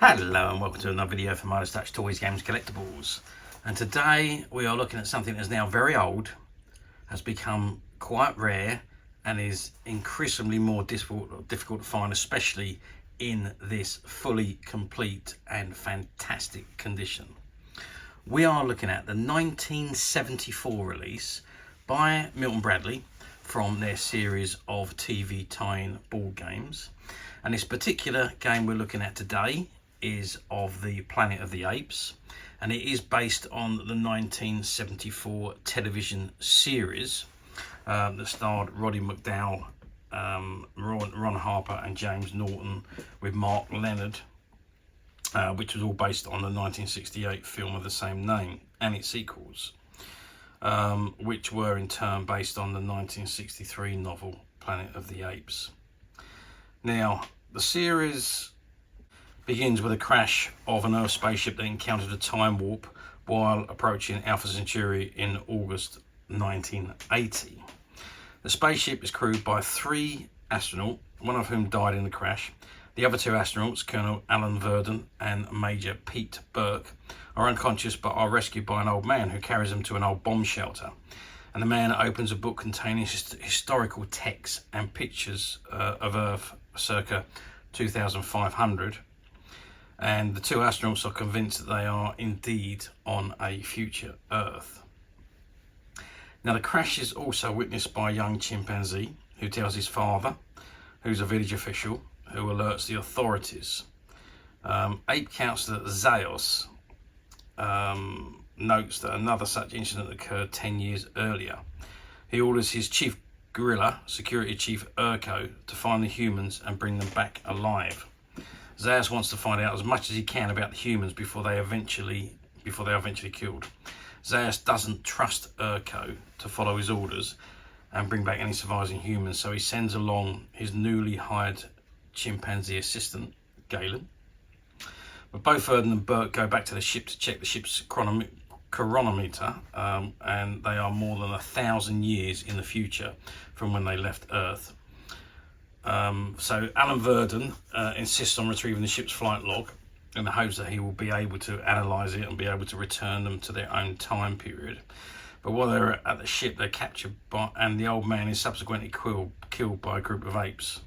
Hello and welcome to another video from Midas Touch Toys, Games, Collectibles. And today we are looking at something that is now very old, has become quite rare and is increasingly more difficult to find, especially in this fully complete and fantastic condition. We are looking at the 1974 release by Milton Bradley from their series of TV tie-in board games. And this particular game we're looking at today is of the Planet of the Apes, and it is based on the 1974 television series that starred Roddy McDowall, Ron Harper and James Norton, with Mark Leonard, which was all based on the 1968 film of the same name and its sequels, which were in turn based on the 1963 novel Planet of the Apes. Now, the series begins with a crash of an Earth spaceship that encountered a time warp while approaching Alpha Centauri in August 1980. The spaceship is crewed by 3 astronauts, one of whom died in the crash. The other 2 astronauts, Colonel Alan Verdon and Major Pete Burke, are unconscious but are rescued by an old man who carries them to an old bomb shelter. And the man opens a book containing historical texts and pictures of Earth circa 2500. And the 2 astronauts are convinced that they are indeed on a future Earth. Now, the crash is also witnessed by a young chimpanzee who tells his father, who's a village official, who alerts the authorities. Ape councillor Zaios notes that another such incident occurred 10 years earlier. He orders his chief gorilla, security chief Urko, to find the humans and bring them back alive. Zaius wants to find out as much as he can about the humans before they are eventually killed. Zaius doesn't trust Urko to follow his orders and bring back any surviving humans, so he sends along his newly hired chimpanzee assistant, Galen. But both Verdon and Burke go back to the ship to check the ship's chronometer, and they are more than 1,000 years in the future from when they left Earth. So Alan Verdon insists on retrieving the ship's flight log in the hopes that he will be able to analyse it and be able to return them to their own time period. But while they're at the ship, they're captured by, and the old man is subsequently killed by a group of apes.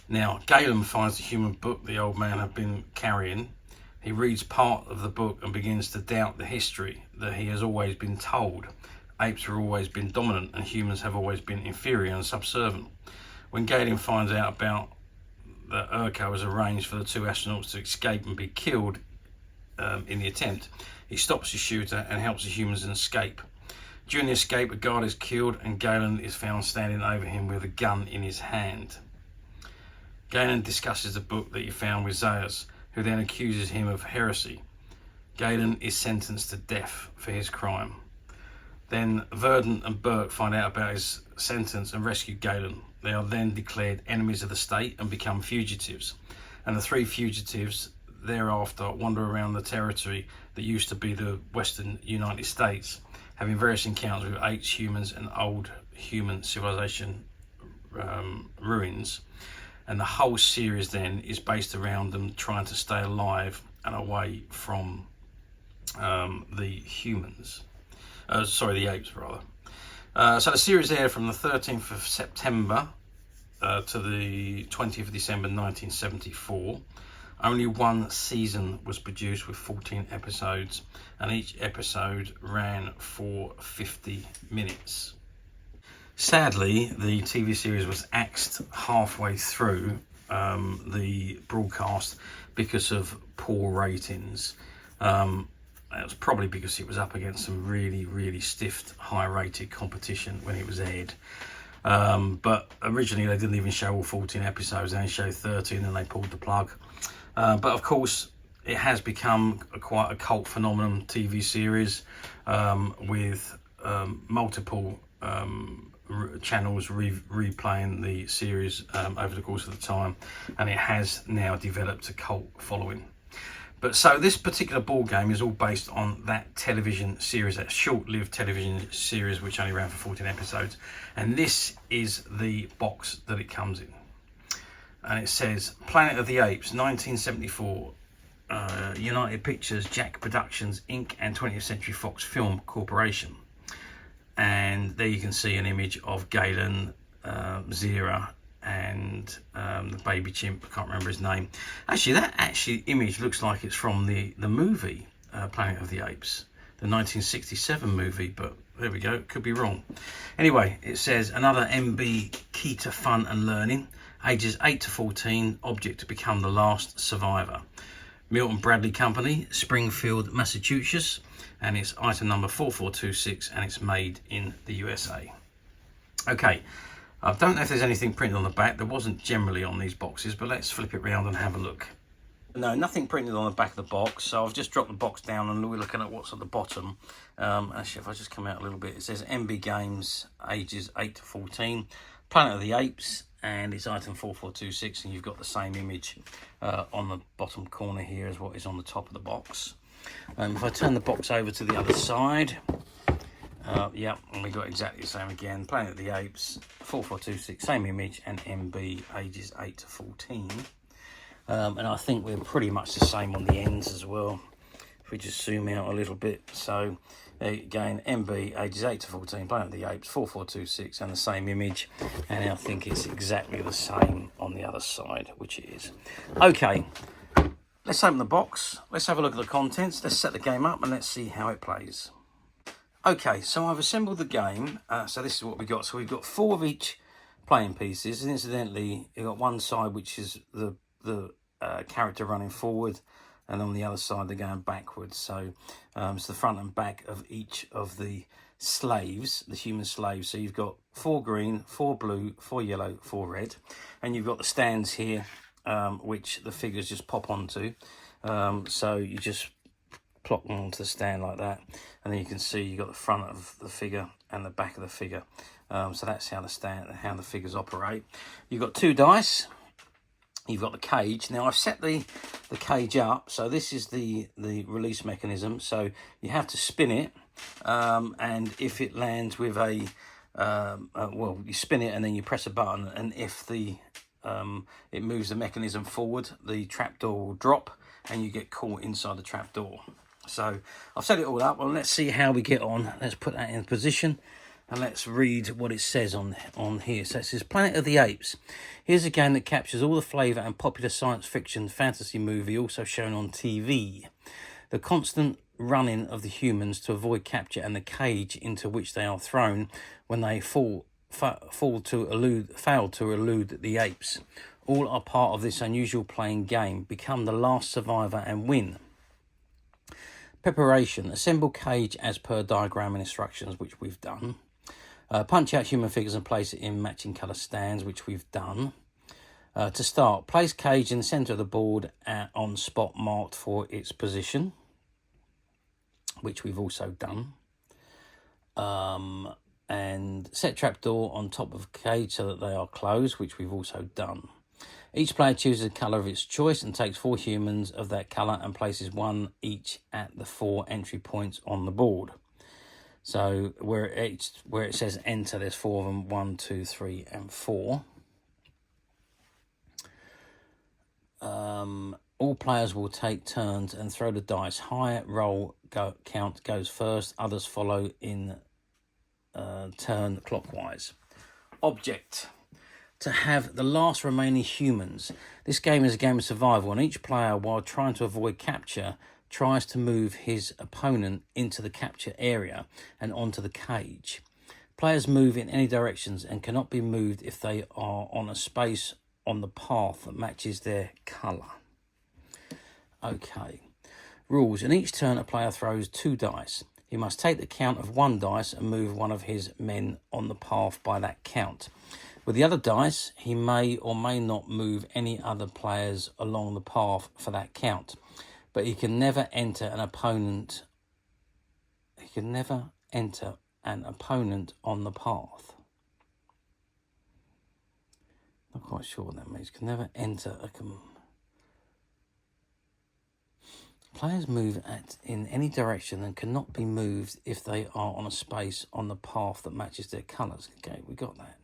Now, Galen finds the human book the old man had been carrying. He reads part of the book and begins to doubt the history that he has always been told. Apes have always been dominant and humans have always been inferior and subservient. When Galen finds out about that Urko has arranged for the 2 astronauts to escape and be killed in the attempt, he stops the shooter and helps the humans escape. During the escape, a guard is killed and Galen is found standing over him with a gun in his hand. Galen discusses the book that he found with Zaius, who then accuses him of heresy. Galen is sentenced to death for his crime. Then Verdon and Burke find out about his sentence and rescue Galen. They are then declared enemies of the state and become fugitives. And the 3 fugitives thereafter wander around the territory that used to be the Western United States, having various encounters with apes, humans and old human civilization ruins. And the whole series then is based around them trying to stay alive and away from the humans. The apes rather. So the series aired from the 13th of September to the 20th of December 1974. Only 1 season was produced with 14 episodes, and each episode ran for 50 minutes. Sadly, the TV series was axed halfway through the broadcast because of poor ratings. It was probably because it was up against some really stiff, high-rated competition when it was aired. But originally they didn't even show all 14 episodes, they only showed 13 and they pulled the plug. But of course, it has become quite a cult phenomenon TV series with multiple channels replaying the series over the course of the time, and it has now developed a cult following. But so this particular board game is all based on that television series, that short-lived television series which only ran for 14 episodes, and this is the box that it comes in. and it says Planet of the Apes, 1974. United Pictures, Jack Productions Inc. and 20th Century Fox Film Corporation. And there you can see an image of Galen, Zira, and the baby chimp. I can't remember his name. Actually, that image looks like it's from the movie Planet of the Apes, the 1967 movie, but there we go, could be wrong. Anyway, it says another MB key to fun and learning, ages 8 to 14, object to become the last survivor. Milton Bradley Company, Springfield, Massachusetts, and it's item number 4426, and it's made in the USA. Okay, I don't know if there's anything printed on the back. There wasn't generally on these boxes, but let's flip it around and have a look. No, nothing printed on the back of the box, so I've just dropped the box down and we're looking at what's at the bottom. Actually, if I just come out a little bit, it says MB Games, ages 8 to 14, Planet of the Apes, and it's item 4426, and you've got the same image on the bottom corner here as what is on the top of the box. If I turn the box over to the other side, yeah, and we got exactly the same again. Planet of the Apes, 4426, same image, and MB, ages 8 to 14. And I think we're pretty much the same on the ends as well. If we just zoom out a little bit. So again, MB, ages 8 to 14, Planet of the Apes, 4426, and the same image. And I think it's exactly the same on the other side, which it is. Okay, let's open the box. Let's have a look at the contents. Let's set the game up and let's see how it plays. Okay, so I've assembled the game. So this is what we got. So we've got 4 of each playing pieces. And incidentally, you've got one side which is the character running forward, and on the other side they're going backwards. So it's the front and back of each of the slaves, the human slaves. So you've got 4 green, 4 blue, 4 yellow, 4 red, and you've got the stands here which the figures just pop onto. So you just plop them onto the stand like that, and then you can see you've got the front of the figure and the back of the figure. So that's how the figures operate. You've got 2 dice. You've got the cage. Now I've set the cage up, so this is the release mechanism. So you have to spin it, and if it lands with well, you spin it and then you press a button, and if it moves the mechanism forward, the trapdoor will drop and you get caught inside the trapdoor. So I've set it all up. Well, let's see how we get on. Let's put that in position. And let's read what it says on here. So it says, Planet of the Apes. Here's a game that captures all the flavour and popular science fiction fantasy movie also shown on TV. The constant running of the humans to avoid capture and the cage into which they are thrown when they fail to elude the apes. All are part of this unusual playing game. Become the last survivor and win. Preparation. Assemble cage as per diagram and instructions, which we've done. Punch out human figures and place it in matching colour stands, which we've done. To start, place cage in the centre of the board on spot marked for its position, which we've also done. And set trapdoor on top of cage so that they are closed, which we've also done. Each player chooses a colour of its choice and takes 4 humans of that colour and places 1 each at the 4 entry points on the board. So where it says enter, there's 4 of them, 1, 2, 3, and 4. All players will take turns and throw the dice. High roll count goes first. Others follow in turn clockwise. Object. To have the last remaining humans. This game is a game of survival, and each player, while trying to avoid capture, tries to move his opponent into the capture area and onto the cage. Players move in any directions and cannot be moved if they are on a space on the path that matches their colour. Okay. Rules. In each turn, a player throws 2 dice. He must take the count of 1 dice and move one of his men on the path by that count. With the other dice, he may or may not move any other players along the path for that count. But he can never enter an opponent. He can never enter an opponent on the path. Not quite sure what that means. Can never enter a. Players move in any direction and cannot be moved if they are on a space on the path that matches their colours. Okay, we got that.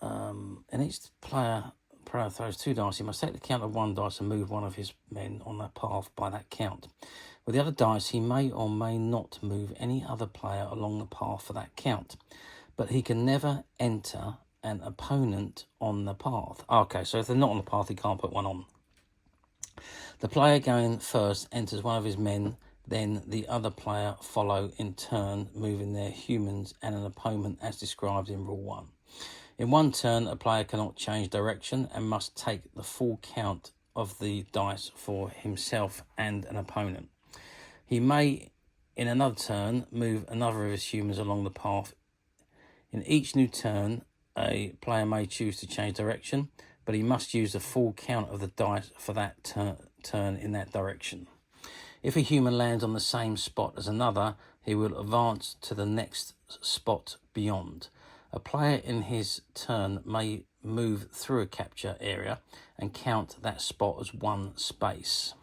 and each player throws 2 dice. He must take the count of 1 dice and move one of his men on the path by that count. With the other dice, he may or may not move any other player along the path for that count, but he can never enter an opponent on the path. Okay, so if they're not on the path, he can't put one on. The player going first enters one of his men, then the other player follow in turn, moving their humans and an opponent as described in Rule 1. In one turn, a player cannot change direction and must take the full count of the dice for himself and an opponent. He may, in another turn, move another of his humans along the path. In each new turn, a player may choose to change direction, but he must use the full count of the dice for that turn in that direction. If a human lands on the same spot as another, he will advance to the next spot beyond. A player in his turn may move through a capture area and count that spot as 1 space.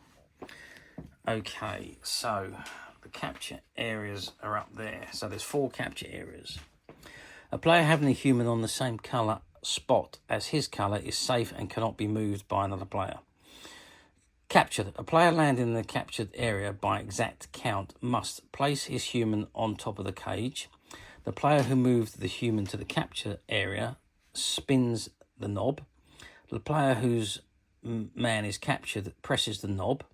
Okay, so the capture areas are up there. So there's 4 capture areas. A player having a human on the same colour spot as his colour is safe and cannot be moved by another player. Captured. A player landing in the captured area by exact count must place his human on top of the cage. The player who moved the human to the capture area spins the knob. The player whose man is captured presses the knob.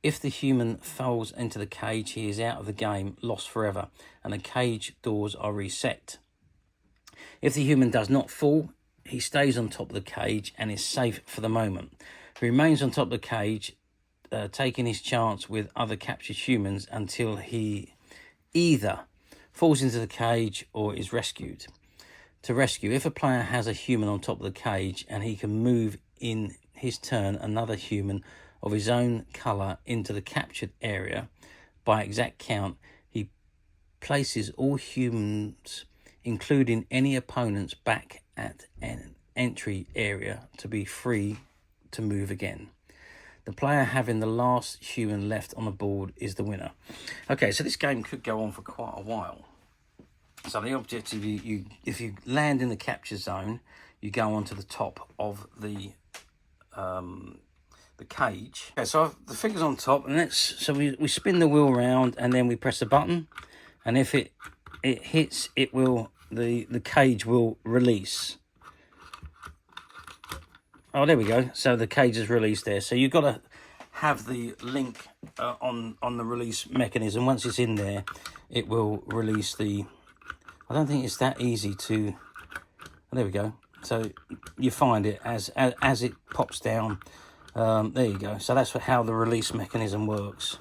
If the human falls into the cage, he is out of the game, lost forever, and the cage doors are reset. If the human does not fall, he stays on top of the cage and is safe for the moment. He remains on top of the cage, taking his chance with other captured humans until he either falls into the cage or is rescued. To rescue, if a player has a human on top of the cage and he can move in his turn another human of his own colour into the captured area by exact count, he places all humans, including any opponents, back at an entry area to be free to move again. The player having the last human left on the board is the winner. Okay, so this game could go on for quite a while. So the objective, if you land in the capture zone, you go onto the top of the cage. Okay, so the figure's on top, and we spin the wheel round, and then we press the button, and if it hits, it will the cage will release. Oh, there we go. So the cage is released there. So you've got to have the link on the release mechanism. Once it's in there, it will release the... I don't think it's that easy to... Oh, there we go. So you find it as it pops down. There you go. So that's how the release mechanism works.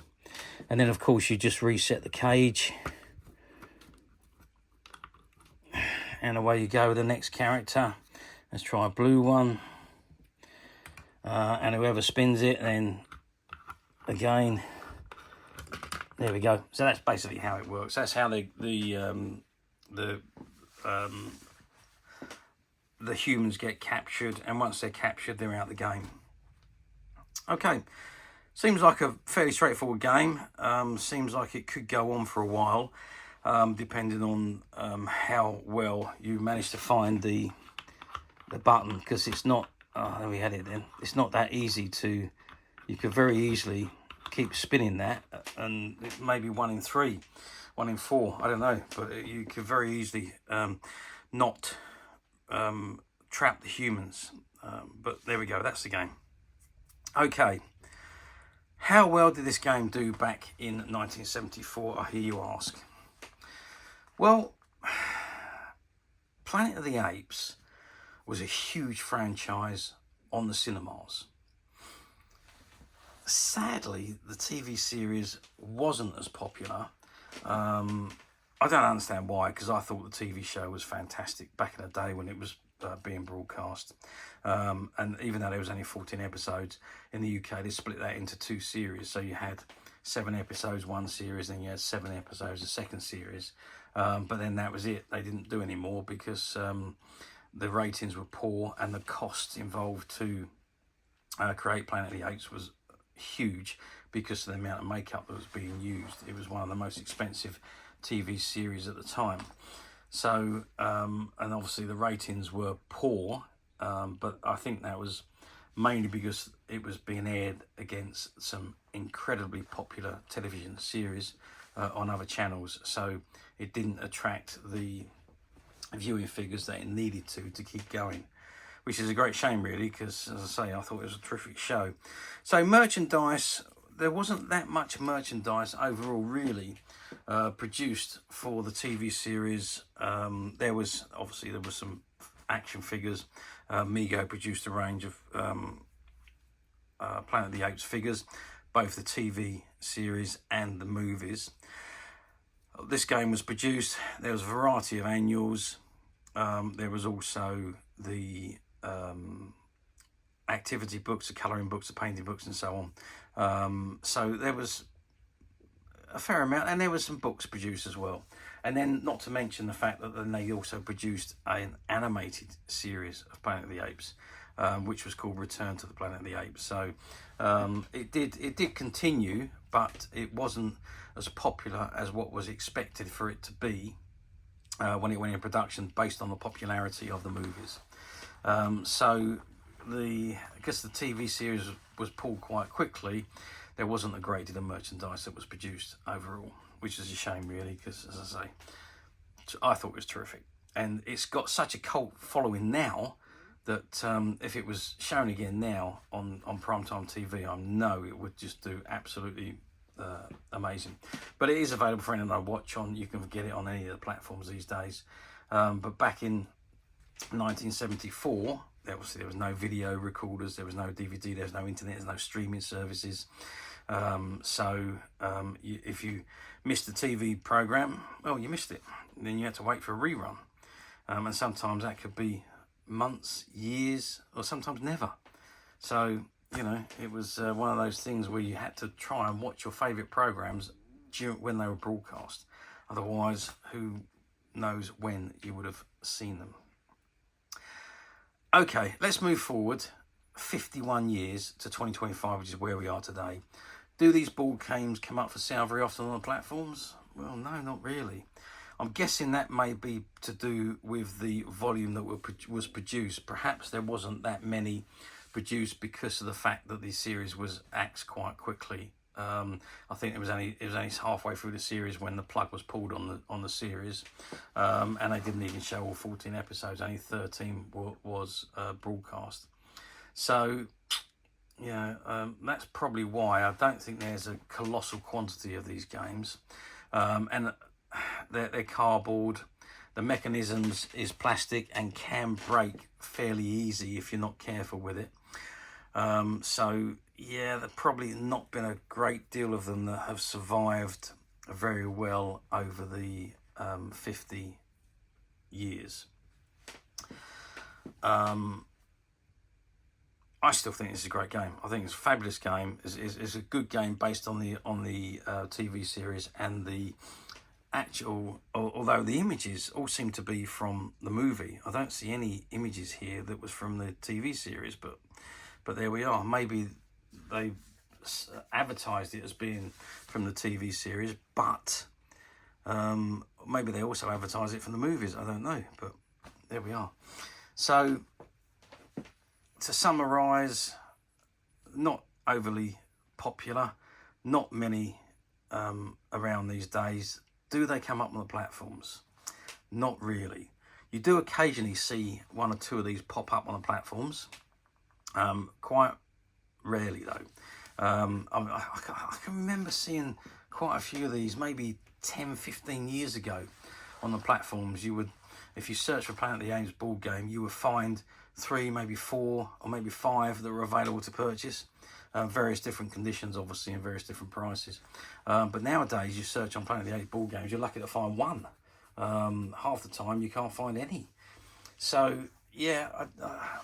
And then, of course, you just reset the cage. And away you go with the next character. Let's try a blue one. And whoever spins it, then again, there we go. So that's basically how it works. That's how the humans get captured, and once they're captured, they're out of the game. Okay, seems like a fairly straightforward game. Seems like it could go on for a while, depending on how well you manage to find the button, because it's not... Oh, there we had it then. It's not that easy to... You could very easily keep spinning that, and it may be 1 in 3, 1 in 4, I don't know. But you could very easily not trap the humans. But there we go, that's the game. Okay. How well did this game do back in 1974, I hear you ask? Well, Planet of the Apes was a huge franchise on the cinemas. Sadly, the TV series wasn't as popular. I don't understand why, because I thought the TV show was fantastic back in the day when it was being broadcast. And even though there was only 14 episodes, in the UK they split that into 2 series. So you had 7 episodes, 1 series, then you had 7 episodes, the second series. But then that was it. They didn't do any more because... the ratings were poor, and the costs involved to create Planet of the Apes was huge because of the amount of makeup that was being used. It was one of the most expensive TV series at the time. So, and obviously the ratings were poor, but I think that was mainly because it was being aired against some incredibly popular television series on other channels. So it didn't attract the viewing figures that it needed to keep going, which is a great shame really, because as I say, I thought it was a terrific show. So merchandise, there wasn't that much merchandise overall really produced for the TV series. There was some action figures. Mego produced a range of Planet of the Apes figures, both the TV series and the movies. This game was produced. There was a variety of annuals. There was also the activity books, the colouring books, the painting books, and so on. So there was a fair amount, and there was some books produced as well. And then, not to mention the fact that then they also produced an animated series of Planet of the Apes, which was called Return to the Planet of the Apes. So it did continue, but it wasn't as popular as what was expected for it to be when it went in production, based on the popularity of the movies. So I guess the TV series was pulled quite quickly. There wasn't a great deal of merchandise that was produced overall, which is a shame really, because as I say, I thought it was terrific. And it's got such a cult following now that if it was shown again now on primetime TV, I know it would just do absolutely amazing. But it is available for anyone to watch on. You can get it on any of the platforms these days. But back in 1974, there was no video recorders, there was no DVD, there was no internet, there's no streaming services. If you missed the TV program, well, you missed it. Then you had to wait for a rerun. And sometimes that could be months, years, or sometimes never. So, you know, it was one of those things where you had to try and watch your favourite programs when they were broadcast. Otherwise, who knows when you would have seen them. Okay, let's move forward 51 years to 2025, which is where we are today. Do these board games come up for sale very often on the platforms? Well, no, not really. I'm guessing that may be to do with the volume that was produced. Perhaps there wasn't that many produced because of the fact that the series was axed quite quickly. I think it was only halfway through the series when the plug was pulled on the series, and they didn't even show all 14 episodes. Only 13 was broadcast. So, yeah, that's probably why I don't think there's a colossal quantity of these games, and they're cardboard. The mechanisms is plastic and can break fairly easy if you're not careful with it. So yeah, there's probably not been a great deal of them that have survived very well over the 50 years. I still think this is a great game. I think it's a fabulous game. It's a good game based on the TV series and the actual. Although the images all seem to be from the movie, I don't see any images here that was from the TV series. But there we are. Maybe they advertised it as being from the TV series, but maybe they also advertised it from the movies. I don't know, but there we are. So, to summarise, not overly popular, not many around these days. Do they come up on the platforms? Not really. You do occasionally see one or two of these pop up on the platforms. Quite rarely though. I can remember seeing quite a few of these maybe 10-15 years ago on the platforms. You would, if you search for Planet of the Apes board game, you would find 3, maybe 4, or maybe 5 that were available to purchase. Various different conditions, obviously, and various different prices. But nowadays, you search on Planet of the Apes board games, you're lucky to find one. Half the time, you can't find any. So, yeah,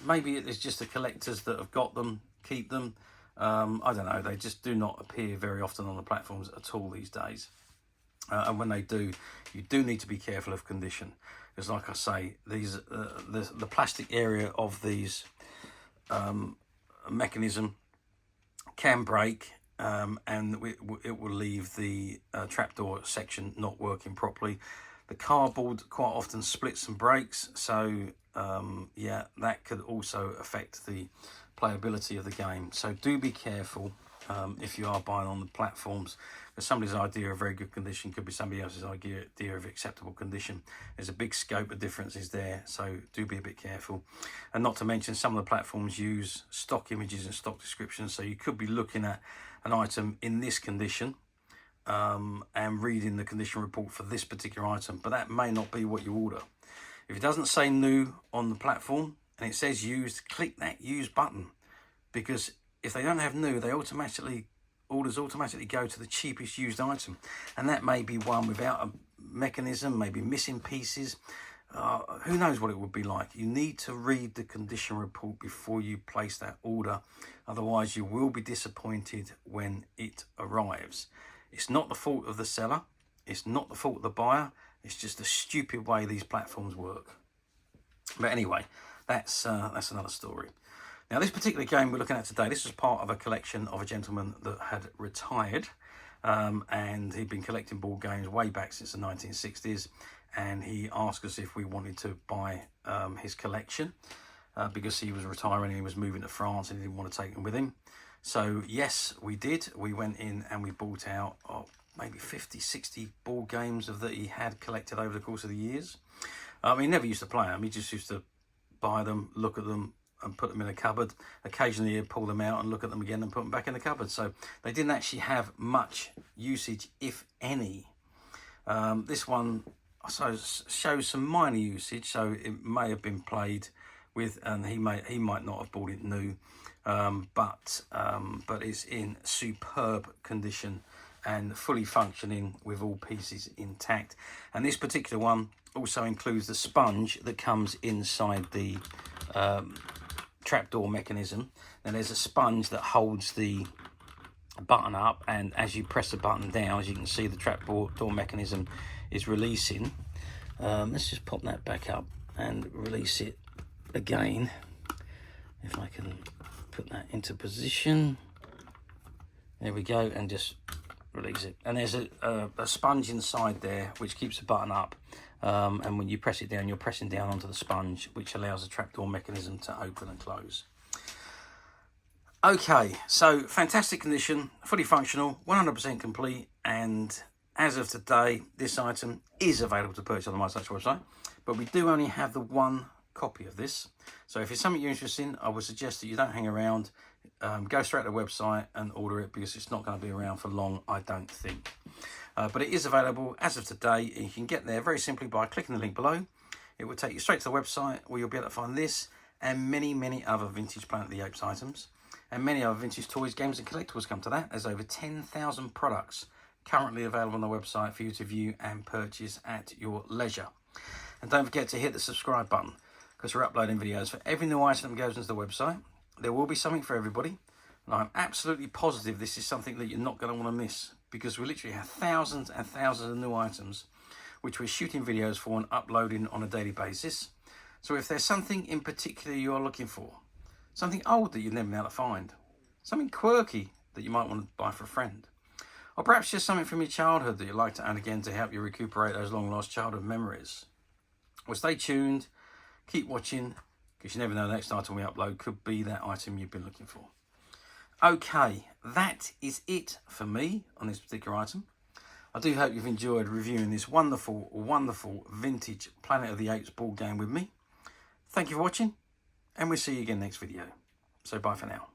maybe it's just the collectors that have got them, keep them. I don't know, they just do not appear very often on the platforms at all these days. And when they do, you do need to be careful of condition. Because like I say, these the plastic area of these mechanism can break, and it will leave the trapdoor section not working properly. The cardboard quite often splits and breaks, so yeah, that could also affect the playability of the game. So do be careful if you are buying on the platforms, because somebody's idea of very good condition could be somebody else's idea of acceptable condition. There's a big scope of differences there, so do be a bit careful. And not to mention, some of the platforms use stock images and stock descriptions, so you could be looking at an item in this condition and reading the condition report for this particular item, but that may not be what you order. If it doesn't say new on the platform and it says used, click that use button, because if they don't have new, they orders automatically go to the cheapest used item, and that may be one without a mechanism, maybe missing pieces. Who knows what it would be like. You need to read the condition report before you place that order, otherwise you will be disappointed when it arrives. It's not the fault of the seller, it's not the fault of the buyer, it's just the stupid way these platforms work. But anyway, that's another story. Now, this particular game we're looking at today, this was part of a collection of a gentleman that had retired, and he'd been collecting board games way back since the 1960s, and he asked us if we wanted to buy his collection because he was retiring and he was moving to France and he didn't want to take them with him. So yes, we did. We went in and we bought out maybe 50, 60 board games that he had collected over the course of the years. He never used to play them. He just used to buy them, look at them, and put them in a cupboard. Occasionally he'd pull them out and look at them again and put them back in the cupboard. So they didn't actually have much usage, if any. This one, I suppose, shows some minor usage, so it may have been played with, and he might not have bought it new, but it's in superb condition and fully functioning with all pieces intact. And this particular one also includes the sponge that comes inside the trapdoor mechanism. Now there's a sponge that holds the button up, and as you press the button down, as you can see, the trapdoor mechanism is releasing. Let's just pop that back up and release it again, if I can put that into position. There we go, and just release it. And there's a sponge inside there which keeps the button up, and when you press it down, you're pressing down onto the sponge, which allows the trapdoor mechanism to open and close. Okay, so fantastic condition, fully functional, 100% complete, and as of today, this item is available to purchase on the MySuch website, but we do only have the one copy of this. So if it's something you're interested in, I would suggest that you don't hang around, go straight to the website and order it, because it's not going to be around for long, I don't think. But it is available as of today, and you can get there very simply by clicking the link below. It will take you straight to the website where you'll be able to find this and many, many other vintage Planet of the Apes items, and many other vintage toys, games and collectibles come to that. There's over 10,000 products currently available on the website for you to view and purchase at your leisure. And don't forget to hit the subscribe button, because we're uploading videos for every new item that goes into the website. There will be something for everybody, and I'm absolutely positive this is something that you're not going to want to miss, because we literally have thousands and thousands of new items which we're shooting videos for and uploading on a daily basis. So if there's something in particular you are looking for, something old that you've never been able to find, something quirky that you might want to buy for a friend, or perhaps just something from your childhood that you'd like to add again to help you recuperate those long lost childhood memories, well, stay tuned, keep watching, because you never know, the next item we upload could be that item you've been looking for. Okay, that is it for me on this particular item. I do hope you've enjoyed reviewing this wonderful, wonderful vintage Planet of the Apes board game with me. Thank you for watching, and we'll see you again next video. So bye for now.